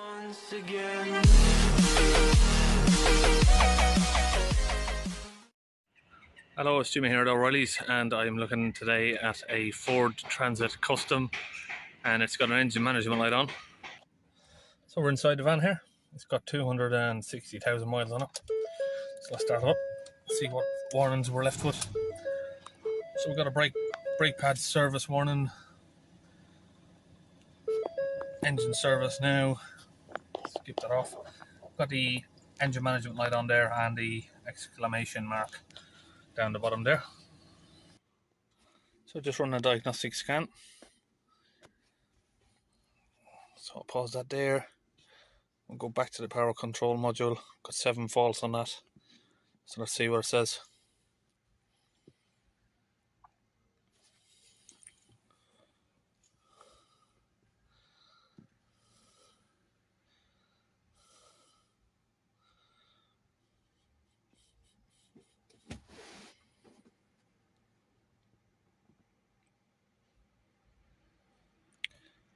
once again. Hello, it's Jimmy here at O'Reilly's, and I'm looking today at a Ford Transit Custom, and it's got an engine management light on. So we're inside the van here. It's got 260,000 miles on it. So let's start it up, see what warnings we're left with. So we've got a brake pad service warning, engine service now. Skip that off. Got the engine management light on there and the exclamation mark down the bottom there. So just run a diagnostic scan. So I'll pause that there. We'll go back to the power control module. Got 7 faults on that. So let's see what it says.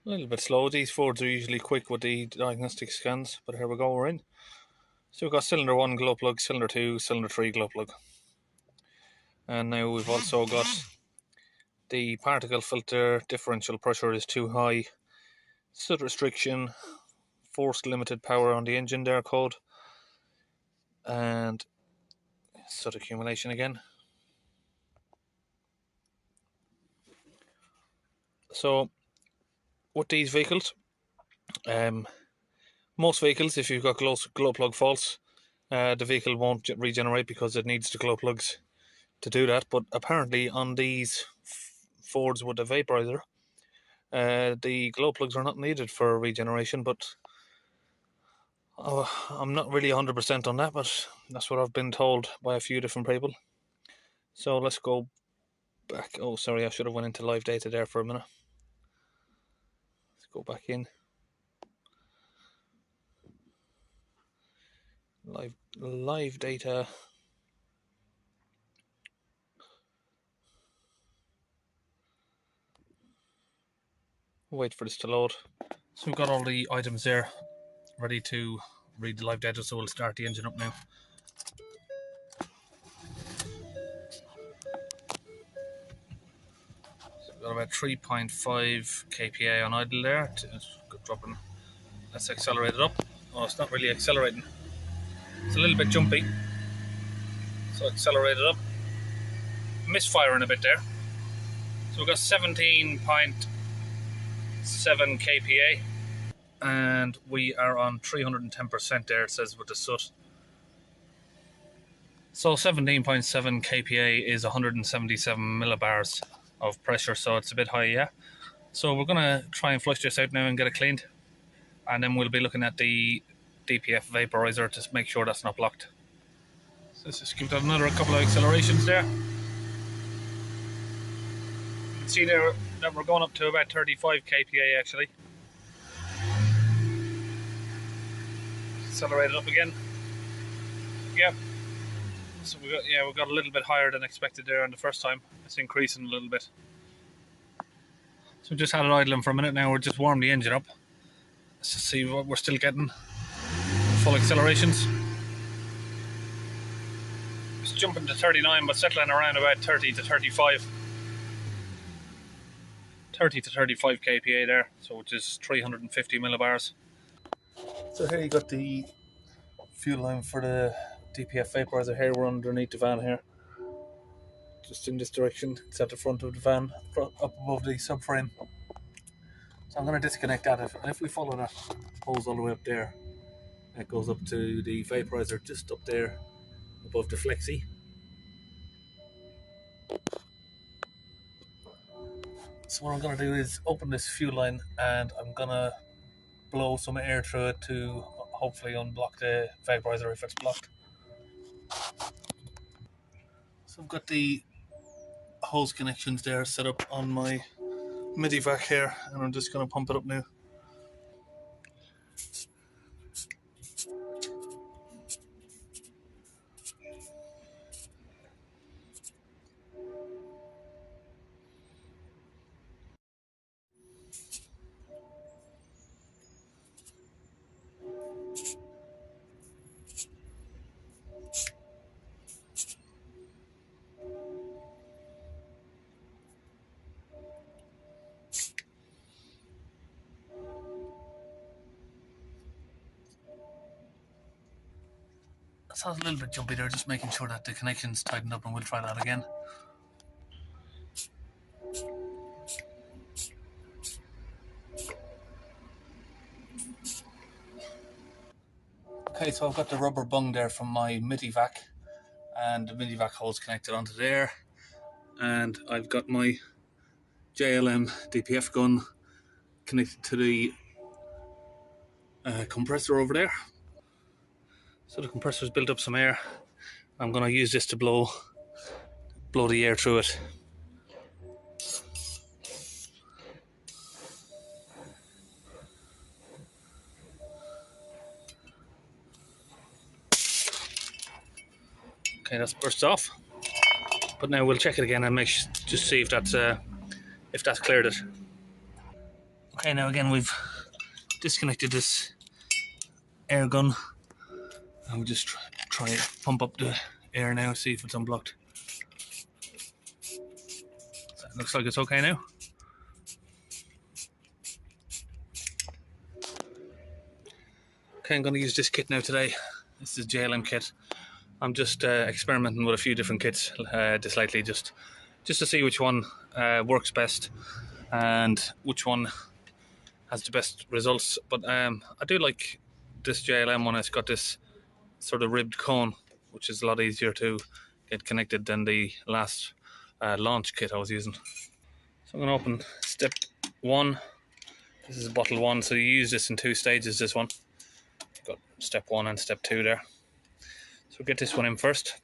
A little bit slow. These Fords are usually quick with the diagnostic scans, but here we go, we're in. So we've got cylinder 1 glow plug, cylinder 2, cylinder 3 glow plug. And now we've also got the particle filter, differential pressure is too high, soot restriction, forced limited power on the engine there code, and soot accumulation again. So with these vehicles, most vehicles, if you've got glow plug faults, the vehicle won't regenerate because it needs the glow plugs to do that. But apparently on these Fords with the vaporizer, the glow plugs are not needed for regeneration, but I'm not really 100% on that, but that's what I've been told by a few different people. So let's go back. Oh, sorry, I should have went into live data there for a minute. Let's go back in. Live data. Wait for this to load. So we've got all the items there ready to read the live data, so we'll start the engine up now. So we've got about 3.5 kPa on idle there. It's dropping. Let's accelerate it up. Oh, it's not really accelerating. It's a little bit jumpy. So accelerate it up. Misfiring a bit there. So we've got 17.7 kPa. And we are on 310% there, it says, with the soot. So 17.7 kPa is 177 millibars of pressure, so it's a bit high, yeah. So we're going to try and flush this out now and get it cleaned. And then we'll be looking at the DPF vaporizer to make sure that's not blocked. So let's just give that another couple of accelerations there. You can see there that we're going up to about 35 kPa actually. Accelerate it up again. Yeah. So we got a little bit higher than expected there on the first time. It's increasing a little bit. So we just had it idling for a minute now. We're just warm the engine up. Let's just see what we're still getting. Full accelerations. It's jumping to 39, but settling around about 30 to 35. 30 to 35 kPa there, so which is 350 millibars. So here you got the fuel line for the DPF vaporizer. Here we're underneath the van here, just in this direction. It's at the front of the van, up above the subframe. So I'm going to disconnect that. If we follow that hose all the way up there, it goes up to the vaporizer just up there above the flexi. So what I'm going to do is open this fuel line and I'm going to blow some air through it to hopefully unblock the vaporizer if it's blocked. So I've got the hose connections there set up on my Medivac here, and I'm just going to pump it up now. saw a little bit jumpy there, just making sure that the connection's tightened up, and we'll try that again. Okay, so I've got the rubber bung there from my MIDI vac, and the MIDI vac hole's connected onto there, and I've got my JLM DPF gun connected to the compressor over there. So the compressor's built up some air. I'm going to use this to blow the air through it. Okay, that's burst off. But now we'll check it again and just see if that's cleared it. Okay, now again we've disconnected this air gun, and we'll just try to pump up the air now, see if it's unblocked. So it looks like it's okay now. Okay, I'm going to use this kit now today. This is JLM kit. I'm just experimenting with a few different kits this lately, just to see which one works best and which one has the best results. But I do like this JLM one. It's got this sort of ribbed cone, which is a lot easier to get connected than the last launch kit I was using. So I'm going to open step 1. This is bottle 1, so you use this in 2 stages, this one. You've got step 1 and step 2 there. So we'll get this one in first.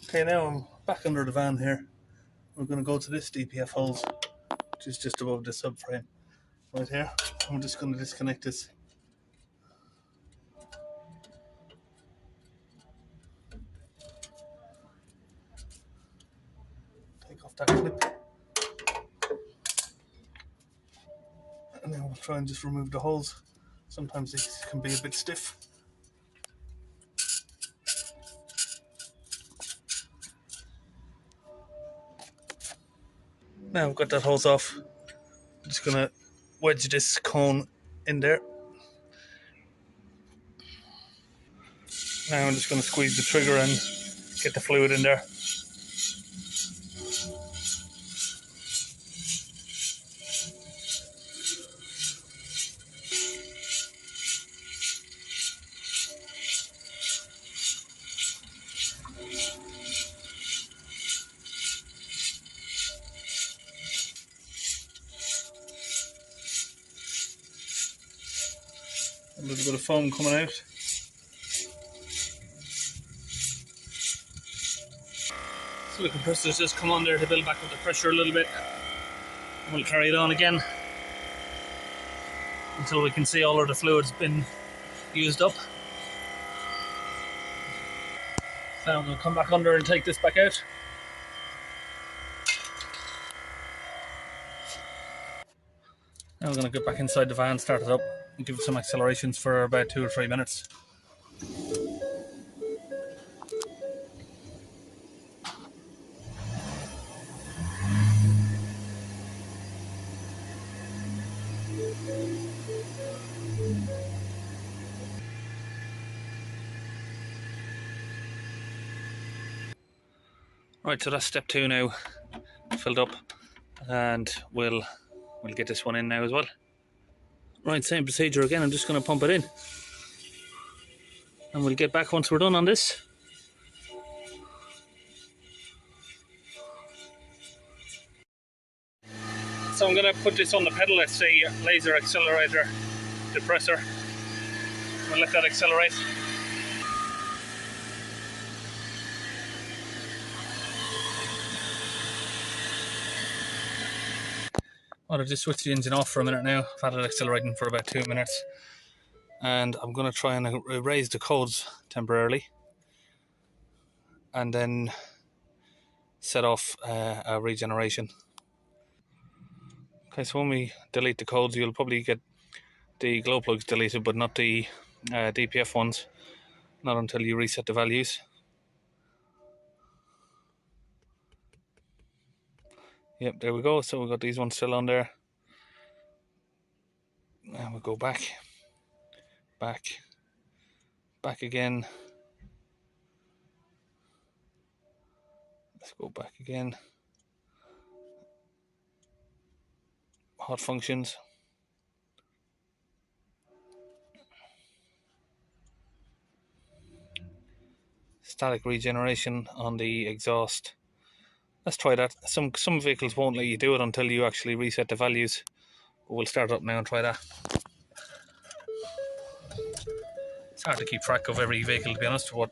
Okay, now I'm back under the van here. We're going to go to this DPF hose, which is just above the subframe right here. I'm just going to disconnect this. Take off that clip. And then we'll try and just remove the holes. Sometimes these can be a bit stiff. Now I've got that hose off. I'm just going to wedge this cone in there. Now I'm just going to squeeze the trigger and get the fluid in there. A little bit of foam coming out. So the compressor's just come on there to build back up the pressure a little bit. We'll carry it on again until we can see all of the fluid's been used up. Now I'm going to come back under and take this back out. Now we're going to get back inside the van, start it up, and give it some accelerations for about 2 or 3 minutes. Right, so that's step 2 now filled up, and we'll get this one in now as well. Right, same procedure again. I'm just going to pump it in, and we'll get back once we're done on this. So I'm going to put this on the pedal. It's a laser accelerator depressor. We'll let that accelerate. Well, I've just switched the engine off for a minute now. I've had it accelerating for about 2 minutes. And I'm going to try and erase the codes temporarily, and then set off a regeneration. Okay, so when we delete the codes, you'll probably get the glow plugs deleted, but not the DPF ones, not until you reset the values. Yep, there we go. So we've got these ones still on there. And we'll go back, back again. Let's go back again. Hot functions. Static regeneration on the exhaust. Let's try that. Some vehicles won't let you do it until you actually reset the values. But we'll start up now and try that. It's hard to keep track of every vehicle, to be honest, what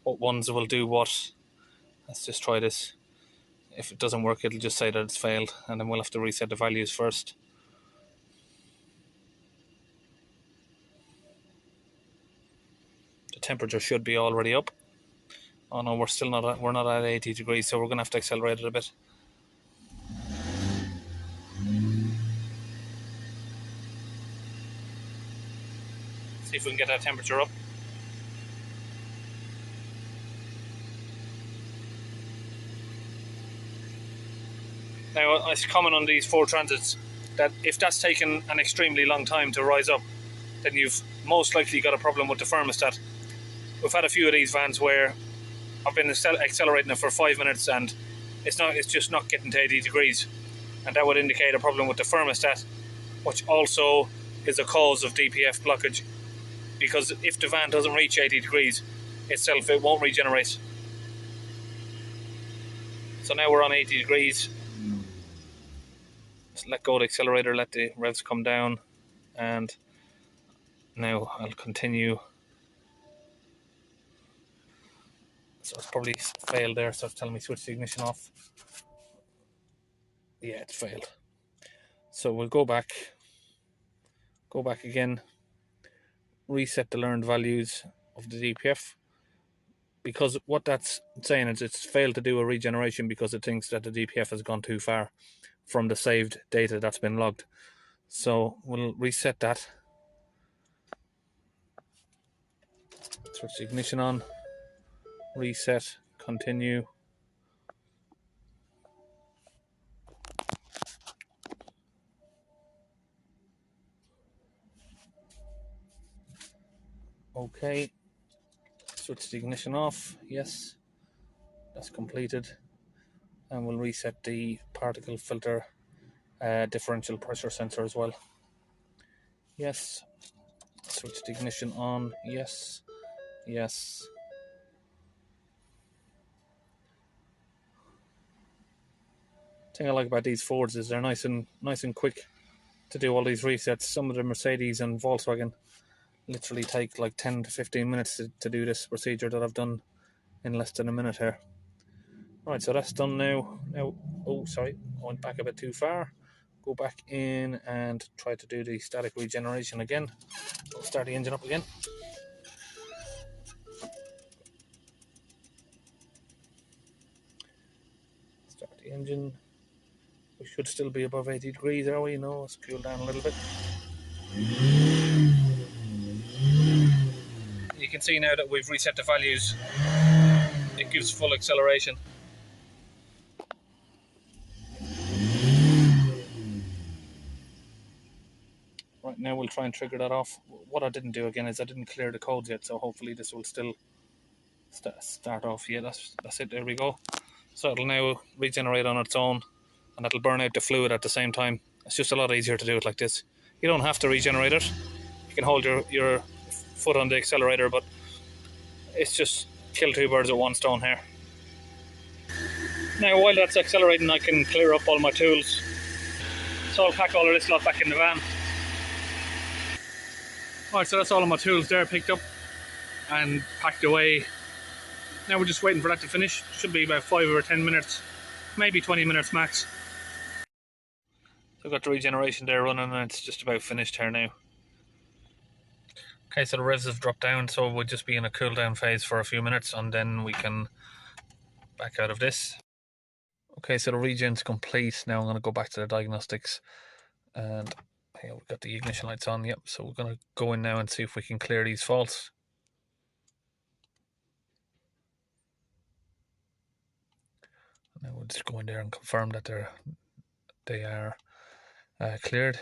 ones will do what. Let's just try this. If it doesn't work, it'll just say that it's failed, and then we'll have to reset the values first. The temperature should be already up. Oh no, we're still not. We're not at 80 degrees, so we're going to have to accelerate it a bit. See if we can get that temperature up. Now, it's common on these Ford Transits that if that's taken an extremely long time to rise up, then you've most likely got a problem with the thermostat. We've had a few of these vans where I've been accelerating it for 5 minutes and it's just not getting to 80 degrees, and that would indicate a problem with the thermostat, which also is a cause of DPF blockage, because if the van doesn't reach 80 degrees itself, it won't regenerate. So now we're on 80 degrees. Just let go of the accelerator, let the revs come down, and now I'll continue. So it's probably failed there, so it's telling me switch the ignition off. Yeah, it's failed. So we'll go back again, reset the learned values of the DPF, because what that's saying is it's failed to do a regeneration because it thinks that the DPF has gone too far from the saved data that's been logged. So we'll reset that. Switch the ignition on, reset, continue. Okay, switch the ignition off, yes, that's completed. And we'll reset the particle filter differential pressure sensor as well. Yes, switch the ignition on, yes, yes. The thing I like about these Fords is they're nice and quick to do all these resets. Some of the Mercedes and Volkswagen literally take like 10 to 15 minutes to do this procedure that I've done in less than a minute here. Right, so that's done now. Oh, sorry, I went back a bit too far. Go back in and try to do the static regeneration again. I'll start the engine up again. Start the engine. We should still be above 80 degrees, are we? No, let's cool down a little bit. You can see now that we've reset the values. It gives full acceleration. Right, now we'll try and trigger that off. What I didn't do again is I didn't clear the codes yet, so hopefully this will still start off. Yeah, that's it. There we go. So it'll now regenerate on its own, and it'll burn out the fluid at the same time. It's just a lot easier to do it like this. You don't have to regenerate it. You can hold your foot on the accelerator, but it's just kill two birds with one stone here. Now, while that's accelerating, I can clear up all my tools. So I'll pack all of this lot back in the van. Alright, so that's all of my tools there picked up and packed away. Now we're just waiting for that to finish. Should be about 5 or 10 minutes, maybe 20 minutes max. So I've got the regeneration there running and it's just about finished here now. Okay, so the revs have dropped down, so we'll just be in a cool down phase for a few minutes and then we can back out of this. Okay, so the regen's complete. Now I'm going to go back to the diagnostics and yeah, we've got the ignition lights on. Yep, so we're going to go in now and see if we can clear these faults. Now we'll just go in there and confirm that they are cleared.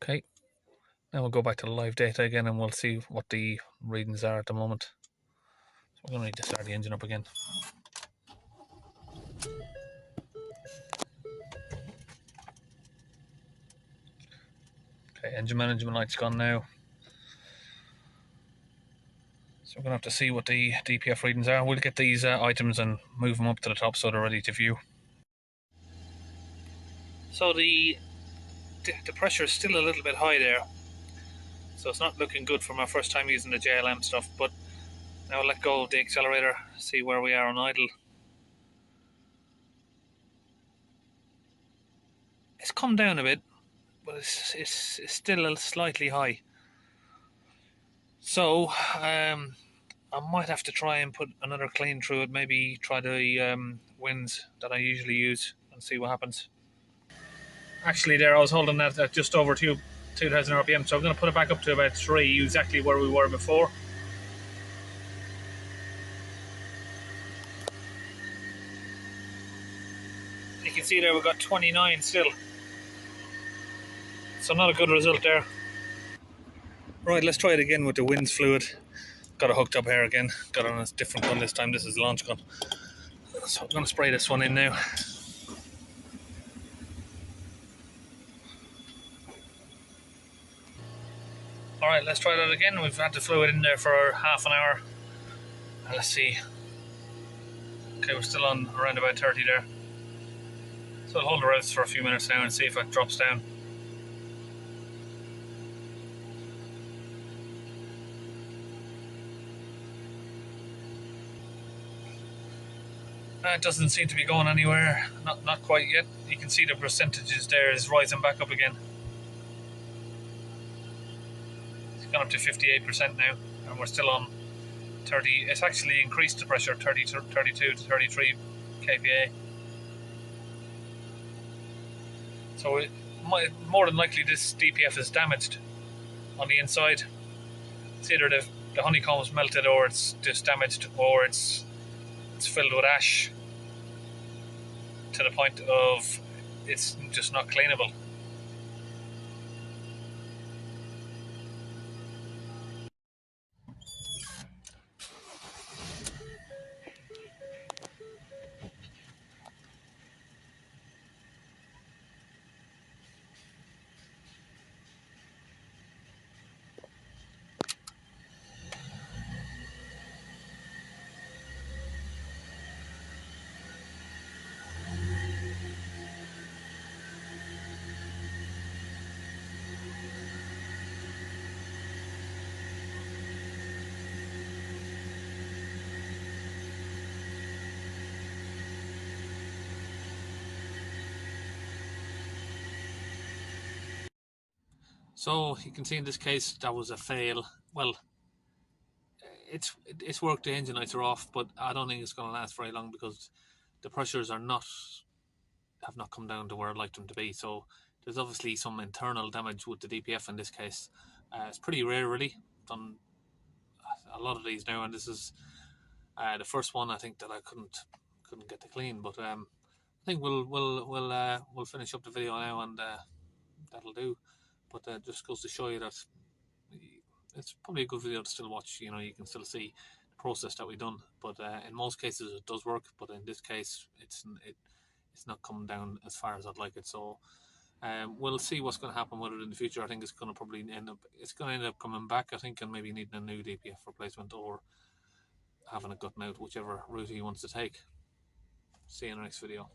Okay, now we'll go back to the live data again and we'll see what the readings are at the moment. So we're going to need to start the engine up again. Okay, engine management light's gone now. So we're going to have to see what the DPF readings are. We'll get these items and move them up to the top so they're ready to view. So the pressure is still a little bit high there. So it's not looking good from our first time using the JLM stuff, but now I'll let go of the accelerator, see where we are on idle. It's come down a bit, but it's still slightly high. So I might have to try and put another clean through it, maybe try the winds that I usually use and see what happens. Actually there I was holding that at just over 2,000 RPM, so I'm going to put it back up to about 3, exactly where we were before. You can see there we've got 29 still. So not a good result there. Right, let's try it again with the winds fluid. Got it hooked up here again. Got it on a different gun this time. This is the launch gun. So I'm going to spray this one in now. Alright, let's try that again. We've had the fluid in there for half an hour. And let's see. Okay, we're still on around about 30 there. So I'll hold the revs for a few minutes now and see if it drops down. It doesn't seem to be going anywhere. Not quite yet. You can see the percentages there is rising back up again. It's gone up to 58% now, and we're still on 30. It's actually increased the pressure 32 to 33 kPa. So more than likely this DPF is damaged on the inside. It's either the honeycomb's melted, or it's just damaged, or it's filled with ash to the point of it's just not cleanable. So you can see in this case that was a fail. Well, it's worked. The engine lights are off, but I don't think it's going to last very long because the pressures have not come down to where I'd like them to be. So there's obviously some internal damage with the DPF in this case. It's pretty rare, really. Done a lot of these now, and this is the first one I think that I couldn't get to clean. But I think we'll finish up the video now, and that'll do. But just goes to show you that it's probably a good video to still watch. You know, you can still see the process that we've done. But in most cases it does work. But in this case, it's not coming down as far as I'd like it. So we'll see what's going to happen with it in the future. I think it's going to probably end up coming back, I think, and maybe needing a new DPF replacement or having it gotten out, whichever route he wants to take. See you in the next video.